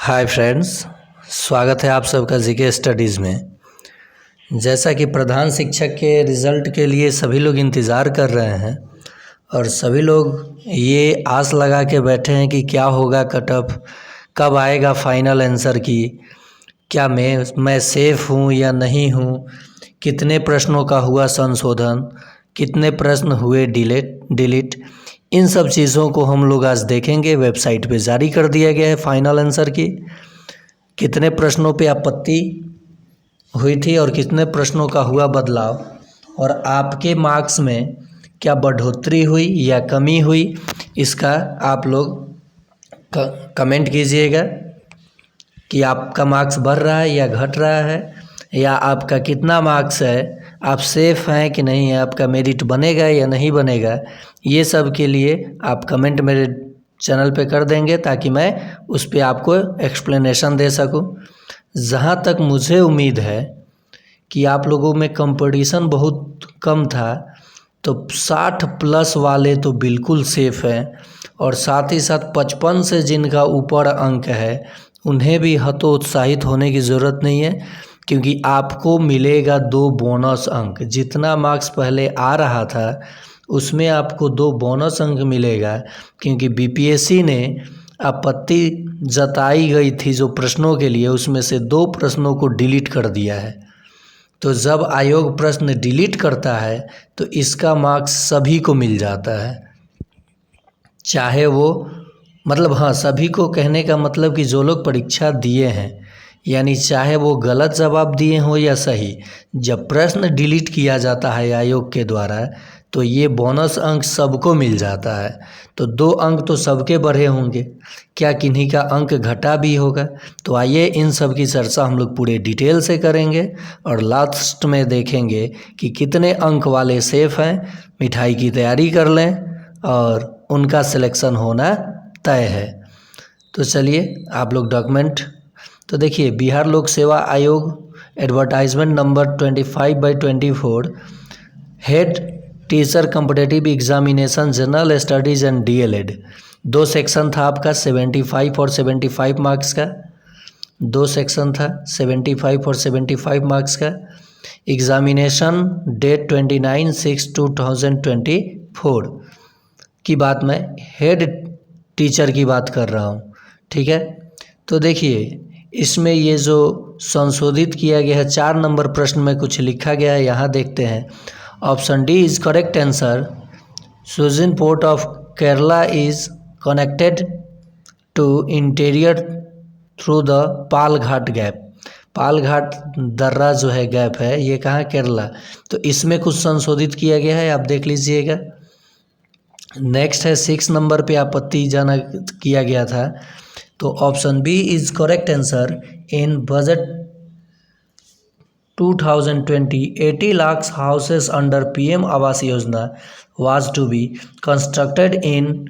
Hi friends, स्वागत है आप सबका जीके स्टडीज़ में। जैसा कि प्रधान शिक्षक के रिज़ल्ट के लिए सभी लोग इंतज़ार कर रहे हैं और सभी लोग ये आस लगा के बैठे हैं कि क्या होगा कट ऑफ, कब आएगा फाइनल आंसर की, क्या मैं सेफ़ हूँ या नहीं हूँ, कितने प्रश्नों का हुआ संशोधन, कितने प्रश्न हुए डिलीट, इन सब चीज़ों को हम लोग आज देखेंगे। वेबसाइट पे जारी कर दिया गया है फाइनल आंसर की, कितने प्रश्नों पे आपत्ति हुई थी और कितने प्रश्नों का हुआ बदलाव, और आपके मार्क्स में क्या बढ़ोतरी हुई या कमी हुई, इसका आप लोग कमेंट कीजिएगा कि आपका मार्क्स बढ़ रहा है या घट रहा है, या आपका कितना मार्क्स है, आप सेफ़ हैं कि नहीं है, आपका मेरिट बनेगा या नहीं बनेगा। ये सब के लिए आप कमेंट मेरे चैनल पे कर देंगे ताकि मैं उस पर आपको एक्सप्लेनेशन दे सकूं। जहाँ तक मुझे उम्मीद है कि आप लोगों में कंपटीशन बहुत कम था, तो 60 प्लस वाले तो बिल्कुल सेफ़ हैं, और साथ ही साथ 55 से जिनका ऊपर अंक है उन्हें भी हतोत्साहित होने की ज़रूरत नहीं है, क्योंकि आपको मिलेगा 2 बोनस अंक। जितना मार्क्स पहले आ रहा था उसमें आपको 2 बोनस अंक मिलेगा, क्योंकि बीपीएससी ने आपत्ति जताई गई थी जो प्रश्नों के लिए, उसमें से 2 प्रश्नों को डिलीट कर दिया है। तो जब आयोग प्रश्न डिलीट करता है तो इसका मार्क्स सभी को मिल जाता है, चाहे वो हाँ, सभी को कहने का मतलब कि जो लोग परीक्षा दिए हैं, यानी चाहे वो गलत जवाब दिए हों या सही, जब प्रश्न डिलीट किया जाता है आयोग के द्वारा तो ये बोनस अंक सबको मिल जाता है। तो 2 अंक तो सबके बढ़े होंगे, क्या किन्हीं का अंक घटा भी होगा? तो आइए इन सब की चर्चा हम लोग पूरे डिटेल से करेंगे और लास्ट में देखेंगे कि कितने अंक वाले सेफ़ हैं। मिठाई की तैयारी कर लें और उनका सिलेक्शन होना तय है। तो चलिए आप लोग डॉक्यूमेंट तो देखिए, बिहार लोक सेवा आयोग advertisement number 25/24 head teacher competitive examination general studies and DElEd. 2 section था आपका 75 और 75 मार्क्स का। 2 सेक्शन था 75 और 75 मार्क्स का। एग्जामिनेशन डेट 29/6/2024 की बात मैं हेड टीचर की बात कर रहा हूँ, ठीक है। तो देखिए, इसमें ये जो संशोधित किया गया है 4 नंबर प्रश्न में कुछ लिखा गया है, यहाँ देखते हैं। Option D is correct answer. Sujin port of Kerala is connected to interior through the Palghat gap. Palghat दर्रा जो है, गैप है, ये कहाँ? केरला। तो इसमें कुछ संशोधित किया गया है, आप देख लीजिएगा। नेक्स्ट है 6 नंबर पे आपत्ति जाना किया गया था, तो option B is correct answer. In budget 2020 80 lakh houses under PM Awas Yojana was to be constructed in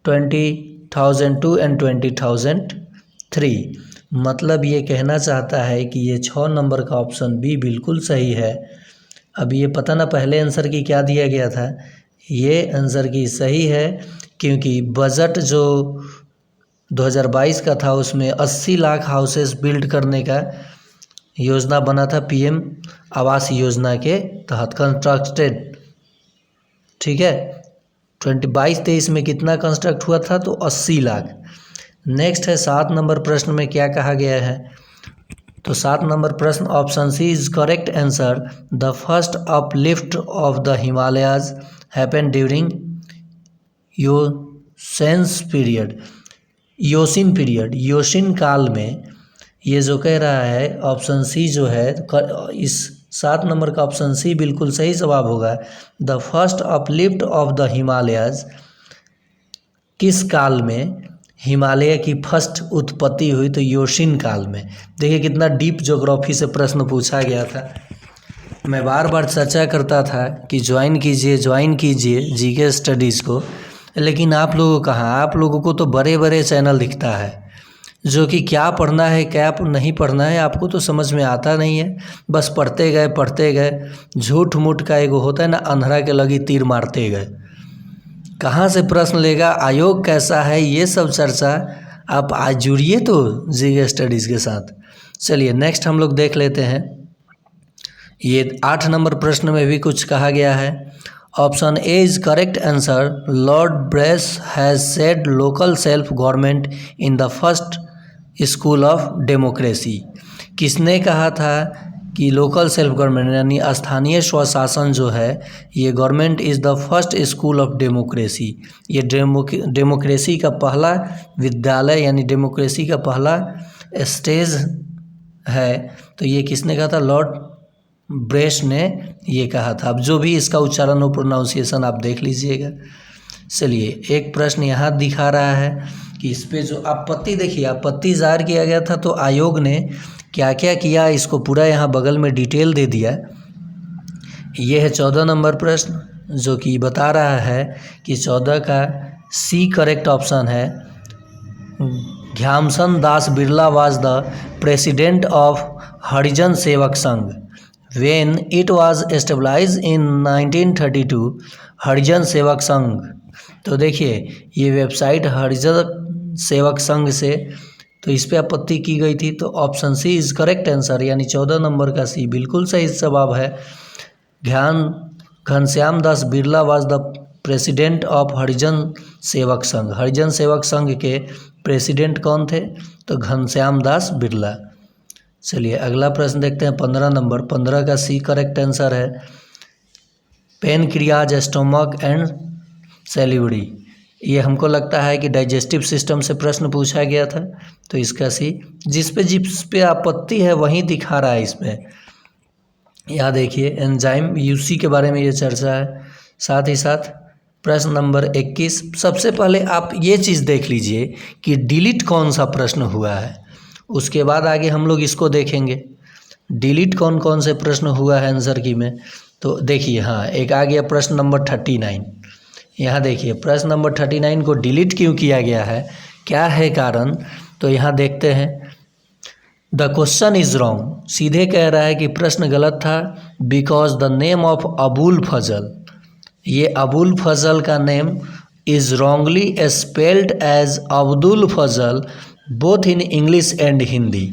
2002 and 2003। मतलब ये कहना चाहता है कि ये 6 नंबर का ऑप्शन बी बिल्कुल सही है। अब ये पता ना पहले आंसर की क्या दिया गया था, ये आंसर की सही है, क्योंकि बजट जो 2022 का था उसमें 80 लाख हाउसेस बिल्ड करने का योजना बना था पीएम आवास योजना के तहत कंस्ट्रक्टेड, ठीक है। 22-23 में कितना कंस्ट्रक्ट हुआ था? तो 80 लाख। नेक्स्ट है 7 नंबर प्रश्न में क्या कहा गया है, तो 7 नंबर प्रश्न option C is correct answer. The first uplift of the Himalayas happen during Eocene period. Eocene काल में, ये जो कह रहा है ऑप्शन सी जो है, इस 7 नंबर का ऑप्शन सी बिल्कुल सही जवाब होगा। The first uplift of the Himalayas, किस काल में हिमालय की फर्स्ट उत्पत्ति हुई? तो योसिन काल में। देखिए कितना डीप ज्योग्राफी से प्रश्न पूछा गया था। मैं बार बार चर्चा करता था कि ज्वाइन कीजिए जीके स्टडीज़ को, लेकिन आप लोगों को कहाँ, आप लोगों को तो बड़े बड़े चैनल दिखता है जो कि क्या पढ़ना है क्या नहीं पढ़ना है आपको तो समझ में आता नहीं है। बस पढ़ते गए, झूठ मूठ का एगो होता है ना, अंधरा के लगी तीर मारते गए। कहाँ से प्रश्न लेगा, आयोग कैसा है, ये सब चर्चा आप आज जुड़िए तो जीके स्टडीज़ के साथ। चलिए नेक्स्ट हम लोग देख लेते हैं। ये 8 नंबर प्रश्न में भी कुछ कहा गया है। Option A is correct answer. Lord brace has said local self government in the first school of democracy. किसने कहा था कि लोकल सेल्फ गवर्नमेंट यानी स्थानीय स्वशासन जो है ये government is the first school of democracy. ये डेमोक्रेसी का पहला विद्यालय यानी डेमोक्रेसी का पहला स्टेज है। तो ये किसने कहा था? लॉर्ड ब्रेस ने ये कहा था। अब जो भी इसका उच्चारण और प्रोनाउंसिएशन आप देख लीजिएगा। चलिए एक प्रश्न यहाँ दिखा रहा है कि इस पे जो आपत्ति, देखिए आपत्ति ज़ाहिर किया गया था तो आयोग ने क्या क्या किया इसको पूरा यहाँ बगल में डिटेल दे दिया। ये है 14 नंबर प्रश्न जो कि बता रहा है कि 14 का सी करेक्ट ऑप्शन है। Ghanshyam Das Birla was the president of Harijan Sevak Sangh when it was established in 1932 हरिजन सेवक संघ। तो देखिए ये वेबसाइट हरिजन सेवक संघ से, तो इस पे आपत्ति की गई थी। तो option C is correct answer यानी 14 नंबर का सी बिल्कुल सही जवाब है। Ghanshyam Das Birla was the president of Harijan Sevak Sangh. हरिजन सेवक संघ के प्रेसिडेंट कौन थे? तो घनश्याम दास बिरला। चलिए अगला प्रश्न देखते हैं 15 नंबर। 15 का सी करेक्ट आंसर है। Pancreas, stomach and salivary. ये हमको लगता है कि डाइजेस्टिव सिस्टम से प्रश्न पूछा गया था, तो इसका सी। जिस पे आपत्ति है वहीं दिखा रहा है इसमें। यहाँ देखिए एंजाइम यूसी के बारे में ये चर्चा है। साथ ही साथ प्रश्न नंबर 21। सबसे पहले आप ये चीज़ देख लीजिए कि डिलीट कौन सा प्रश्न हुआ है, उसके बाद आगे हम लोग इसको देखेंगे डिलीट कौन कौन से प्रश्न हुआ है आंसर की में। तो देखिए हाँ एक आ गया प्रश्न नंबर 39। यहाँ देखिए प्रश्न नंबर 39 को डिलीट क्यों किया गया है, क्या है कारण? तो यहाँ देखते हैं। द क्वेश्चन इज़ रॉन्ग, सीधे कह रहा है कि प्रश्न गलत था। Because the name of Abul Fazal, ये अबुल फजल का name is wrongly spelled as Abdul Fazal both in English and Hindi.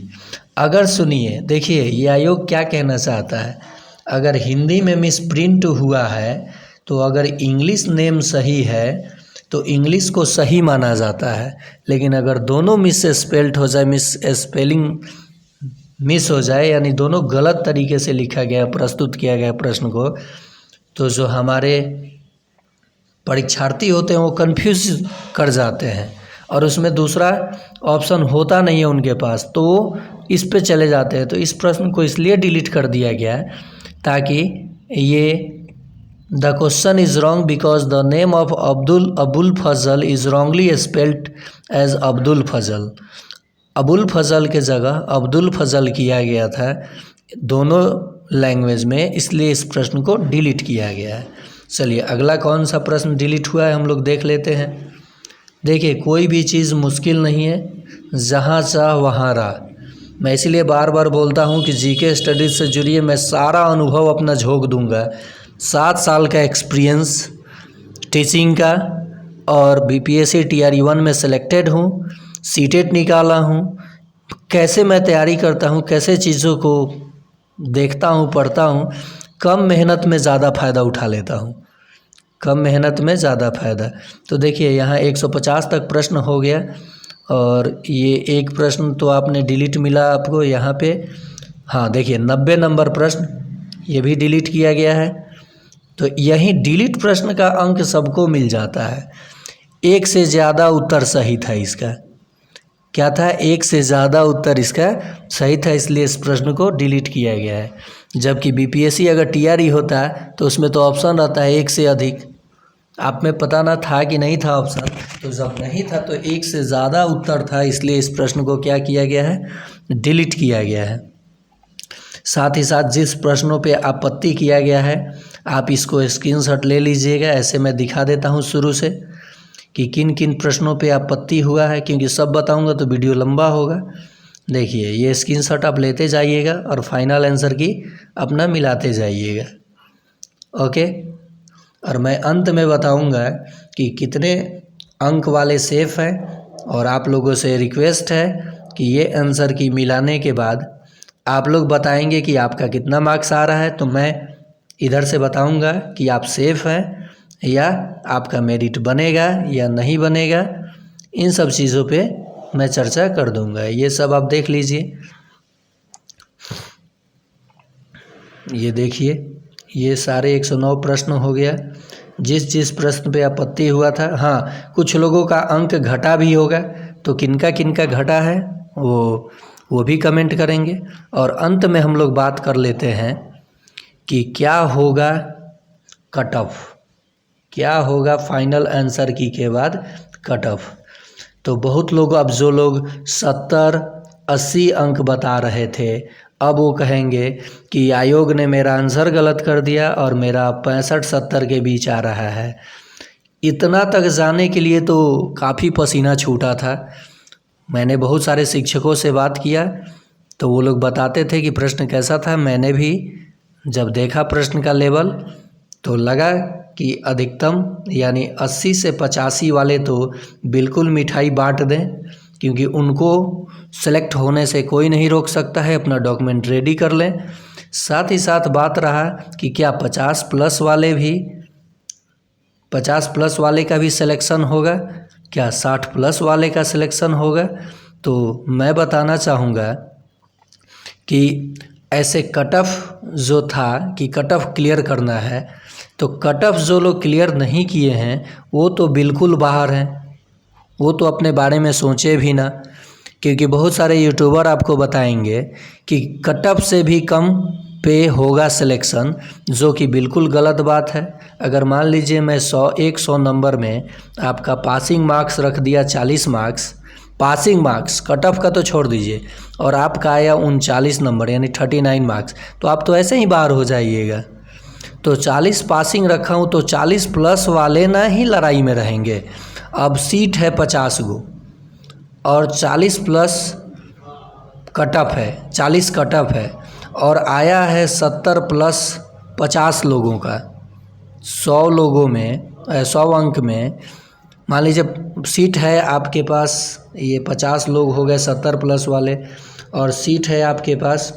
अगर सुनिए देखिए ये आयोग क्या कहना चाहता है, अगर हिंदी में मिस प्रिंट हुआ है तो अगर इंग्लिश नेम सही है तो इंग्लिश को सही माना जाता है, लेकिन अगर दोनों मिस स्पेल्ड हो जाए, मिस स्पेलिंग मिस हो जाए यानी दोनों गलत तरीके से लिखा गया प्रस्तुत किया गया प्रश्न को, तो जो हमारे परीक्षार्थी होते हैं वो कंफ्यूज कर जाते हैं और उसमें दूसरा ऑप्शन होता नहीं है उनके पास, तो वो इस पे चले जाते हैं। तो इस प्रश्न को इसलिए डिलीट कर दिया गया है ताकि ये the question is wrong because the name of Abul Fazal is wrongly spelled as Abdul Fazal. Abul Fazal के जगह अब्दुल फजल किया गया था दोनों लैंग्वेज में, इसलिए इस प्रश्न को डिलीट किया गया है। चलिए अगला कौन सा प्रश्न डिलीट हुआ है हम लोग देख लेते हैं। देखिए कोई भी चीज़ मुश्किल नहीं है, जहाँ चाह वहाँ राह। मैं इसीलिए बार बार बोलता हूँ कि जीके स्टडीज़ से जुड़िए, मैं सारा अनुभव अपना झोंक दूंगा। 7 साल का एक्सपीरियंस टीचिंग का और बीपीएससी टीआरई 1 में सेलेक्टेड हूँ, सीटेट निकाला हूँ, कैसे मैं तैयारी करता हूँ, कैसे चीज़ों को देखता हूँ पढ़ता हूँ, कम मेहनत में ज़्यादा फ़ायदा उठा लेता हूँ, कम मेहनत में ज़्यादा फ़ायदा। तो देखिए यहाँ 150 तक प्रश्न हो गया और ये एक प्रश्न तो आपने डिलीट मिला आपको यहाँ पे। हाँ देखिए 90 नंबर प्रश्न ये भी डिलीट किया गया है। तो यही डिलीट प्रश्न का अंक सबको मिल जाता है। 1 से ज़्यादा उत्तर सही था इसका, क्या था? 1 से ज़्यादा उत्तर इसका सही था, इसलिए इस प्रश्न को डिलीट किया गया है। जबकि बीपीएससी अगर टीआरई होता है तो उसमें तो ऑप्शन रहता है 1 से अधिक। आप में पता ना था कि नहीं था ऑप्शन, तो जब नहीं था तो 1 से ज़्यादा उत्तर था, इसलिए इस प्रश्न को क्या किया गया है? डिलीट किया गया है। साथ ही साथ जिस प्रश्नों पे आपत्ति किया गया है आप इसको स्क्रीनशॉट ले लीजिएगा। ऐसे मैं दिखा देता हूँ शुरू से कि किन किन प्रश्नों पे आपत्ति हुआ है, क्योंकि सब बताऊंगा तो वीडियो लंबा होगा। देखिए ये स्क्रीनशॉट आप लेते जाइएगा और फाइनल आंसर की अपना मिलाते जाइएगा, ओके। और मैं अंत में बताऊंगा कि कितने अंक वाले सेफ हैं और आप लोगों से रिक्वेस्ट है कि ये आंसर की मिलाने के बाद आप लोग बताएंगे कि आपका कितना मार्क्स आ रहा है, तो मैं इधर से बताऊंगा कि आप सेफ हैं या आपका मेरिट बनेगा या नहीं बनेगा। इन सब चीज़ों पे मैं चर्चा कर दूंगा। ये सब आप देख लीजिए, ये देखिए, ये सारे 109 प्रश्न हो गया। जिस प्रश्न पे आपत्ति हुआ था, हाँ कुछ लोगों का अंक घटा भी होगा, तो किनका किनका घटा है वो भी कमेंट करेंगे। और अंत में हम लोग बात कर लेते हैं कि क्या होगा कट ऑफ, क्या होगा फाइनल आंसर की के बाद कट ऑफ। तो बहुत लोग, अब जो लोग 70-80 अंक बता रहे थे, अब वो कहेंगे कि आयोग ने मेरा आंसर गलत कर दिया और मेरा 65-70 के बीच आ रहा है। इतना तक जाने के लिए तो काफ़ी पसीना छूटा था। मैंने बहुत सारे शिक्षकों से बात किया तो वो लोग बताते थे कि प्रश्न कैसा था। मैंने भी जब देखा प्रश्न का लेवल तो लगा कि अधिकतम यानी 80 से 85 वाले तो बिल्कुल मिठाई बांट दें, क्योंकि उनको सेलेक्ट होने से कोई नहीं रोक सकता है। अपना डॉक्यूमेंट रेडी कर लें। साथ ही साथ बात रहा कि क्या 50+ वाले भी, 50+ वाले का भी सिलेक्शन होगा, क्या 60+ वाले का सिलेक्शन होगा। तो मैं बताना चाहूँगा कि ऐसे कट ऑफ जो था कि कट ऑफ क्लियर करना है, तो कट ऑफ जो लोग क्लियर नहीं किए हैं वो तो बिल्कुल बाहर हैं, वो तो अपने बारे में सोचे भी ना। क्योंकि बहुत सारे यूट्यूबर आपको बताएंगे कि कट ऑफ से भी कम पे होगा सिलेक्शन, जो कि बिल्कुल गलत बात है। अगर मान लीजिए मैं 100 नंबर में आपका पासिंग मार्क्स रख दिया 40 marks, passing marks, cut off का तो छोड़ दीजिए, और आपका आया 39 नंबर यानी 39 मार्क्स, तो आप तो ऐसे ही बाहर हो जाइएगा। तो 40 पासिंग रखा हूँ तो 40+ वाले ना ही लड़ाई में रहेंगे। अब सीट है 50 गो और 40+ कट ऑफ है, 40 कट ऑफ है, और आया है 70+50 लोगों का। 100 लोगों में 100 अंक में मान लीजिए सीट है आपके पास, ये 50 लोग हो गए 70+ वाले, और सीट है आपके पास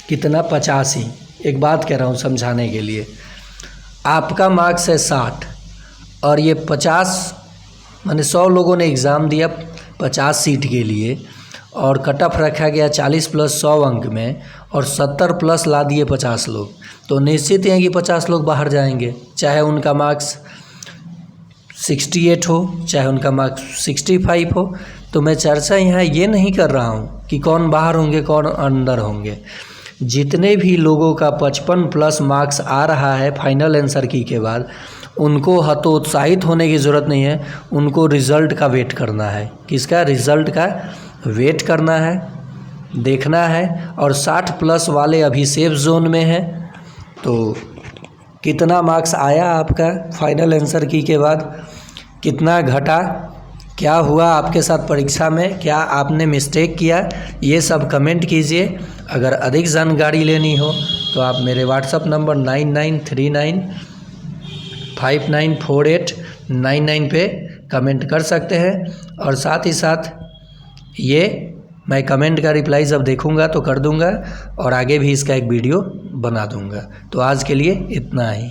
कितना, 85। एक बात कह रहा हूँ समझाने के लिए, आपका मार्क्स है 60 और ये 50 माने 100 लोगों ने एग्ज़ाम दिया 50 सीट के लिए, और कट ऑफ रखा गया 40+100 अंक में, और 70+ ला दिए 50 लोग, तो निश्चित है कि 50 लोग बाहर जाएंगे, चाहे उनका मार्क्स 68 हो, चाहे उनका मार्क्स 65 हो। तो मैं चर्चा यहाँ ये नहीं कर रहा हूँ कि कौन बाहर होंगे कौन अंदर होंगे। जितने भी लोगों का 55+ मार्क्स आ रहा है फाइनल आंसर की के बाद, उनको हतोत्साहित होने की ज़रूरत नहीं है, उनको रिज़ल्ट का वेट करना है। किसका? रिज़ल्ट का वेट करना है, देखना है। और 60+ वाले अभी सेफ जोन में हैं। तो कितना मार्क्स आया आपका फाइनल आंसर की के बाद, कितना घटा, क्या हुआ आपके साथ परीक्षा में, क्या आपने मिस्टेक किया, ये सब कमेंट कीजिए। अगर अधिक जानकारी लेनी हो तो आप मेरे व्हाट्सअप नंबर 9939594899 पे कमेंट कर सकते हैं। और साथ ही साथ ये मैं कमेंट का रिप्लाई जब देखूंगा तो कर दूंगा, और आगे भी इसका एक वीडियो बना दूंगा। तो आज के लिए इतना ही।